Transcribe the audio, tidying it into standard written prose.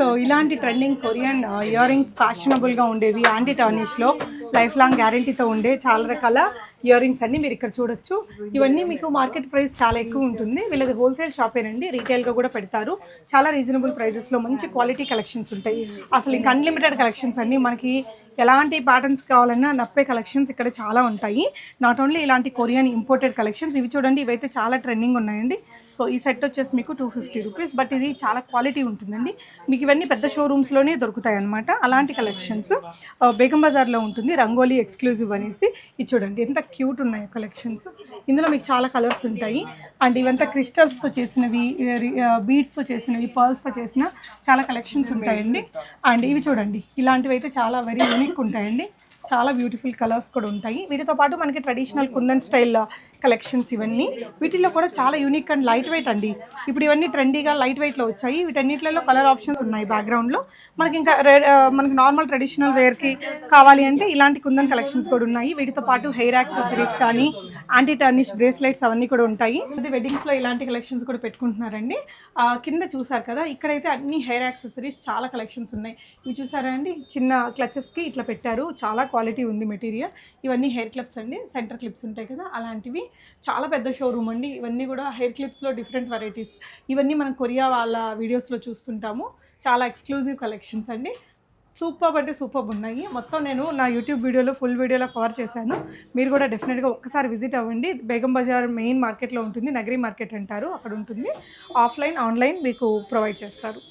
So ఇలాంటి trending Korean ear rings ఫ్యాషనబుల్గా ఉండేవి anti టర్నిష్లో life long గ్యారంటీతో ఉండే చాలా రకాల ఇయర్ రింగ్స్ అన్ని మీరు ఇక్కడ చూడొచ్చు. ఇవన్నీ మీకు మార్కెట్ ప్రైస్ చాలా ఎక్కువ ఉంటుంది. వీళ్ళది హోల్సేల్ షాపేనండి, రీటైల్గా కూడా పెడతారు. చాలా రీజనబుల్ ప్రైజెస్లో మంచి క్వాలిటీ కలెక్షన్స్ ఉంటాయి. అసలు ఇంకా అన్లిమిటెడ్ కలెక్షన్స్ అన్ని మనకి ఎలాంటి ప్యాటర్న్స్ కావాలన్నా నప్పే కలెక్షన్స్ ఇక్కడ చాలా ఉంటాయి. నాట్ ఓన్లీ ఇలాంటి కొరియన్ ఇంపోర్టెడ్ కలెక్షన్స్, ఇవి చూడండి, ఇవైతే చాలా ట్రెండింగ్ ఉన్నాయండి. సో ఈ సెట్ వచ్చేసి మీకు 250 రూపీస్, బట్ ఇది చాలా క్వాలిటీ ఉంటుందండి. మీకు ఇవన్నీ పెద్ద షోరూమ్స్లోనే దొరుకుతాయి అనమాట. అలాంటి కలెక్షన్స్ బేగం బజార్లో ఉంటుంది, రంగోలీ ఎక్స్క్లూజివ్ అనేసి. ఇది చూడండి ఎంత క్యూట్ ఉన్నాయి కలెక్షన్స్. ఇందులో మీకు చాలా కలర్స్ ఉంటాయి. అండ్ ఇవంతా క్రిస్టల్స్తో చేసినవి, బీడ్స్తో చేసినవి, పర్ల్స్తో చేసిన చాలా కలెక్షన్స్ ఉంటాయండి. అండ్ ఇవి చూడండి, ఇలాంటివి అయితే చాలా వెరీ యూనిక్ ఉంటాయండి. చాలా బ్యూటిఫుల్ కలర్స్ కూడా ఉంటాయి. వీటితో పాటు మనకి ట్రెడిషనల్ కుందన్ స్టైల్ కలెక్షన్స్ ఇవన్నీ. వీటిల్లో కూడా చాలా యూనిక్ అండ్ లైట్ వెయిట్ అండి. ఇప్పుడు ఇవన్నీ ట్రెండీగా లైట్ వెయిట్లో వచ్చాయి. వీటన్నిటిలో కలర్ ఆప్షన్స్ ఉన్నాయి బ్యాక్గ్రౌండ్లో. మనకి ఇంకా మనకి నార్మల్ ట్రెడిషనల్ వేర్కి కావాలి అంటే ఇలాంటి కుందన్ కలెక్షన్స్ కూడా ఉన్నాయి. వీటితో పాటు హెయిర్ యాక్సెసరీస్ కానీ, యాంటీ టర్నిష్ బ్రేస్లెట్స్ అవన్నీ కూడా ఉంటాయి. ఇది వెడ్డింగ్స్లో ఇలాంటి కలెక్షన్స్ కూడా పెట్టుకుంటున్నారండి. కింద చూసారు కదా, ఇక్కడైతే అన్ని హెయిర్ యాక్సెసరీస్ చాలా కలెక్షన్స్ ఉన్నాయి. ఇవి చూసారా అండి, చిన్న క్లచెస్కి ఇట్లా పెట్టారు, చాలా క్వాలిటీ ఉంది మెటీరియల్. ఇవన్నీ హెయిర్ క్లిప్స్ అండి, సెంటర్ క్లిప్స్ ఉంటాయి కదా అలాంటివి. చాలా పెద్ద షోరూమ్ అండి. ఇవన్నీ కూడా హెయిర్ క్లిప్స్లో డిఫరెంట్ వెరైటీస్. ఇవన్నీ మనం కొరియా వాళ్ళ వీడియోస్లో చూస్తుంటాము. చాలా ఎక్స్క్లూజివ్ కలెక్షన్స్ అండి. సూపర్ అంటే సూపర్ ఉన్నాయి. మొత్తం నేను నా యూట్యూబ్ వీడియోలో ఫుల్ వీడియోలో కవర్ చేశాను. మీరు కూడా డెఫినెట్గా ఒక్కసారి విజిట్ అవ్వండి. బేగం బజార్ మెయిన్ మార్కెట్లో ఉంటుంది, నగరీ మార్కెట్ అంటారు, అక్కడ ఉంటుంది. ఆఫ్లైన్ ఆన్లైన్ మీకు ప్రొవైడ్ చేస్తారు.